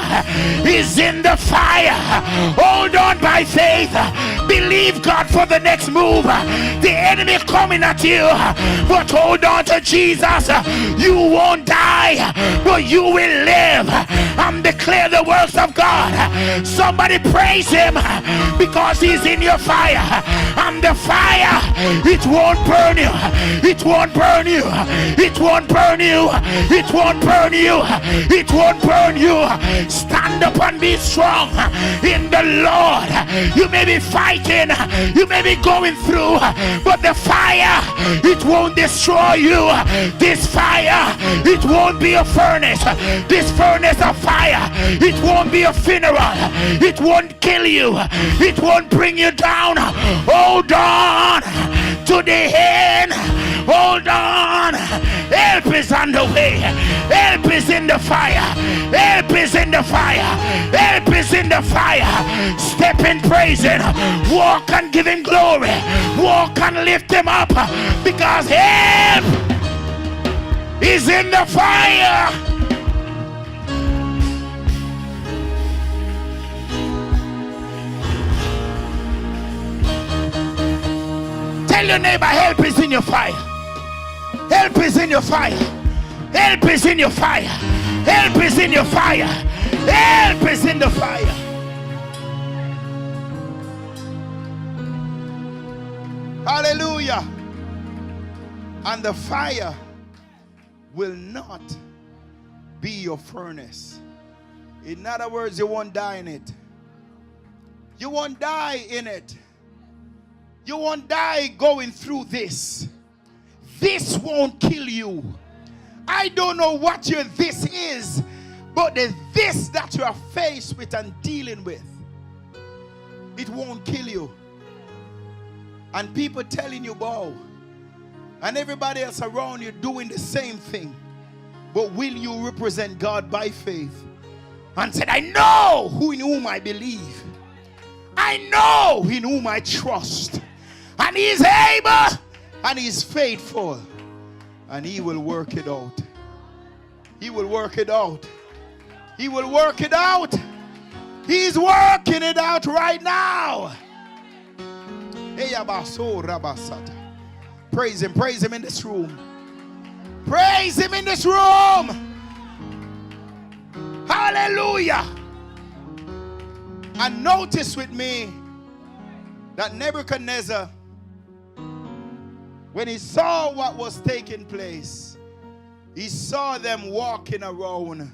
is in the fire. Hold on by faith. Believe God for the next move. The enemy coming at you, but hold on to Jesus. You won't die, but you will live and declare the works of God. Somebody praise him because he's in your fire. And the fire, it won't burn you. It won't burn you. It won't burn you. It won't burn you. It won't burn you. Stand up and be strong in the Lord. You may be fighting, you may be going through, but the fire, it won't destroy you. This fire, it won't be a furnace. This furnace of fire, it won't be a funeral. It won't kill you. It won't bring you down. Hold on to the end. Hold on. Help is on the way. Help is in the fire. Help is in the fire. Help is in the fire. Step in praising. Walk and give him glory. Walk and lift him up, because help is in the fire. Tell your neighbor, help is in your fire. Help is in your fire. Help is in your fire. Help is in your fire. Help is in the fire. Hallelujah. And the fire will not be your furnace. In other words, you won't die in it. You won't die in it. You won't die going through this. This won't kill you. I don't know what your this is, but the this that you are faced with and dealing with, it won't kill you. And people telling you, bow, and everybody else around you doing the same thing. But will you represent God by faith? And said, I know who in whom I believe. I know in whom I trust. And he is able and he is faithful. And he will work it out. He will work it out. He will work it out. He's working it out right now. Praise him in this room. Praise him in this room. Hallelujah. And notice with me that Nebuchadnezzar, when he saw what was taking place, he saw them walking around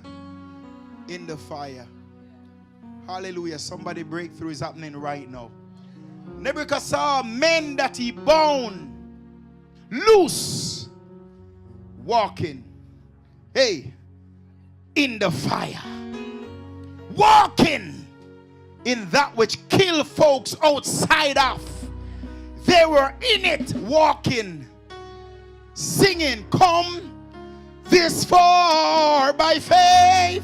in the fire. Hallelujah. Somebody breakthrough is happening right now. Nebuchadnezzar saw men that he bound loose walking, in the fire, walking in that which kill folks outside of. They were in it, walking, singing, come this far by faith,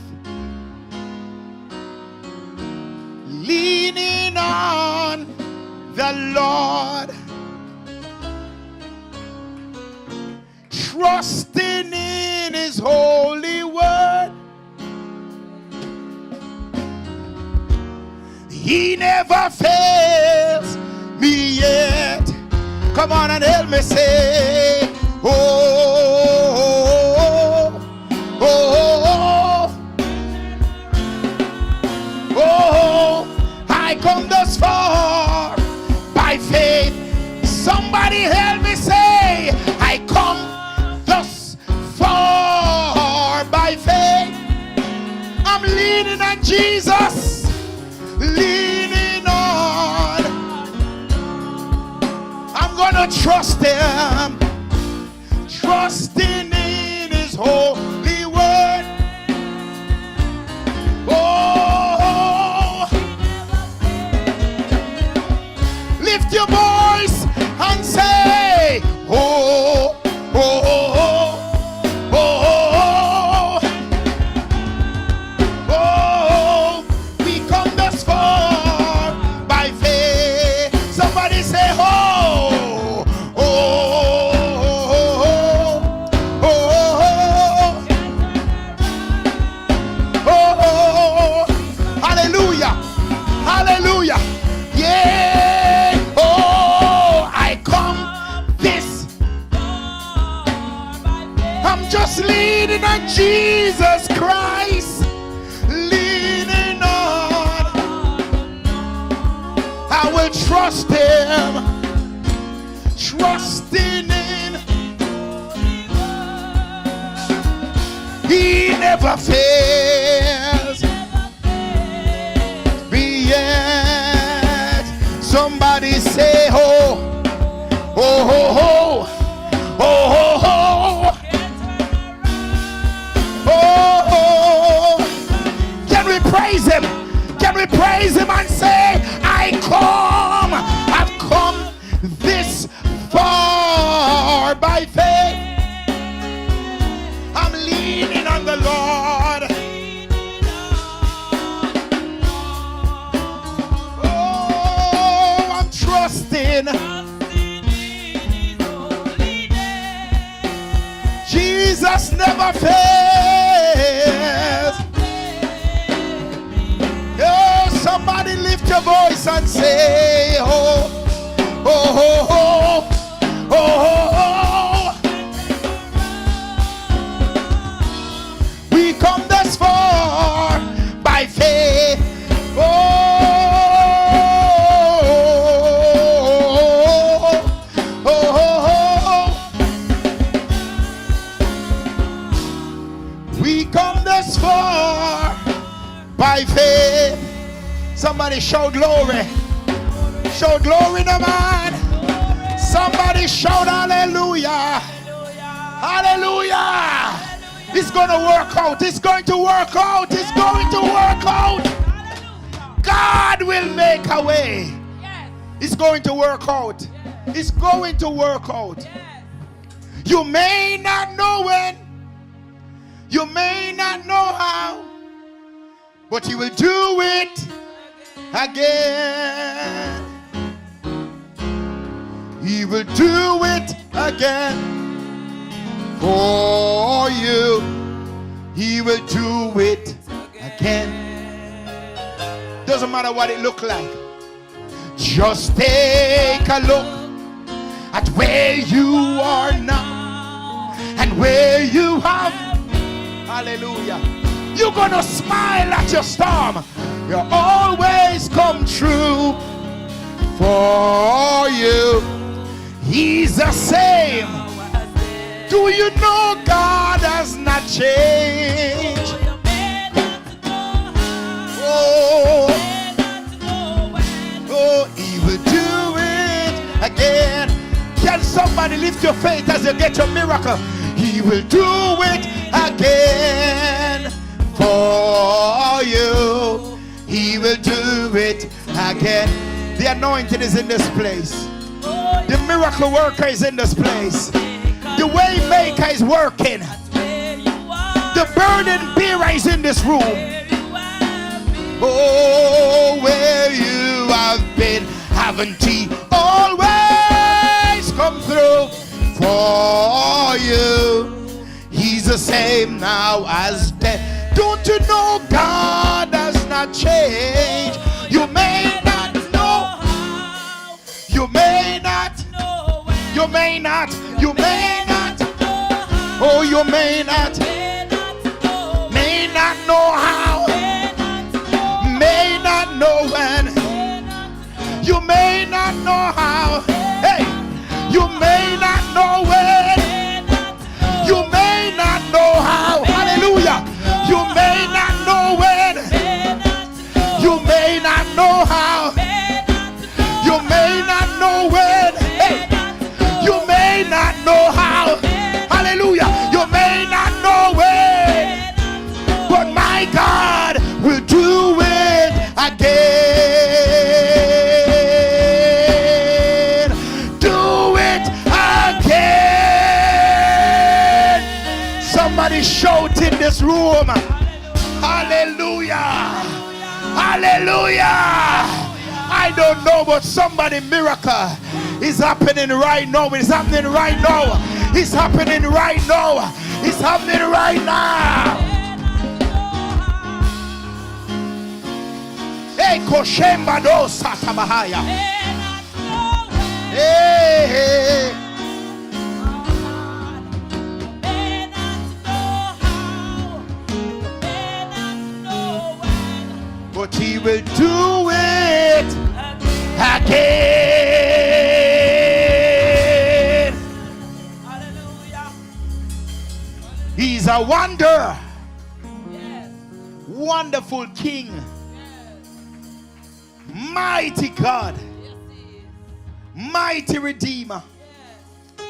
leaning on the Lord, trusting in his holy word. He never fails me yet. Come on and help me say, oh, oh, oh, oh, oh, I come thus far by faith. Somebody help me say, I come thus far by faith. I'm leaning on Jesus. Leaning on, I'm gonna trust him, trusting in his holy word. Oh, lift your voice and say, oh, oh, oh, oh, oh. Leaning on Jesus Christ, leaning on, I will trust him, trusting in, he never fails me yet. Somebody say, oh, oh, oh, oh, oh, oh, oh. Praise him. Can we praise him and say, I've come this far by faith. I'm leaning on the Lord. Oh, I'm trusting. Jesus never fails. Somebody lift your voice and say, oh, oh, oh, oh, oh, oh, oh. We come thus far by faith. Oh, is for by faith. Somebody shout glory. Shout glory to man. Somebody shout hallelujah. Hallelujah. It's going to work out. It's going to work out. It's going to work out. God will make a way. It's going to work out. It's going to work out. You may not know when. You may not know how. But He will do it again. He will do it again. For you, He will do it again. Doesn't matter what it looks like. Just take a look at where you are now and where you have. Hallelujah. You're gonna smile at your storm. You'll always come true for you. He's the same. Do you know God has not changed? Oh, He will do it again. Can somebody lift your faith as you get your miracle? He will do it again for you. He will do it again. The anointing is in this place. The miracle worker is in this place. The way maker is working. The burden bearer is in this room. Oh, where you have been, haven't He always come through for you? He's the same now as then. Don't you know God has not changed? You may not know. You may not. You may not. You may not. Oh, you may not. May not know how. May not know when. You may not know how. Hey, you may not know when. You may not know how. Hallelujah. You may not know when. You may not know how. You may not know when. Hey, you may not know how. Hallelujah. You may not know when. But my God will do it again. Do it again. Somebody shout in this room. Hallelujah. Hallelujah. I don't know, but somebody miracle is happening right now. It's happening right now. It's happening right now. It's happening right now. Hey, Koshemba do Satabahaya. Hey. But He will do it again. Hallelujah. He's a wonder. Yes. Wonderful King. Yes. Mighty God. Yes, He is. Mighty Redeemer. Yes.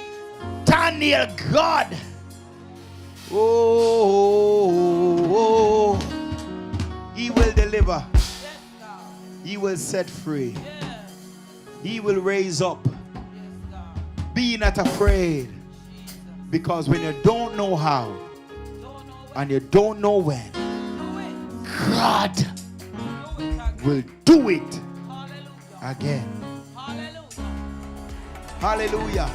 Daniel God. Oh, He will deliver. Yes, God. He will set free. Yes. He will raise up. Yes, God. Be not afraid. Jesus. Because when you don't know how and you don't know when, God will do it again. Hallelujah. Hallelujah.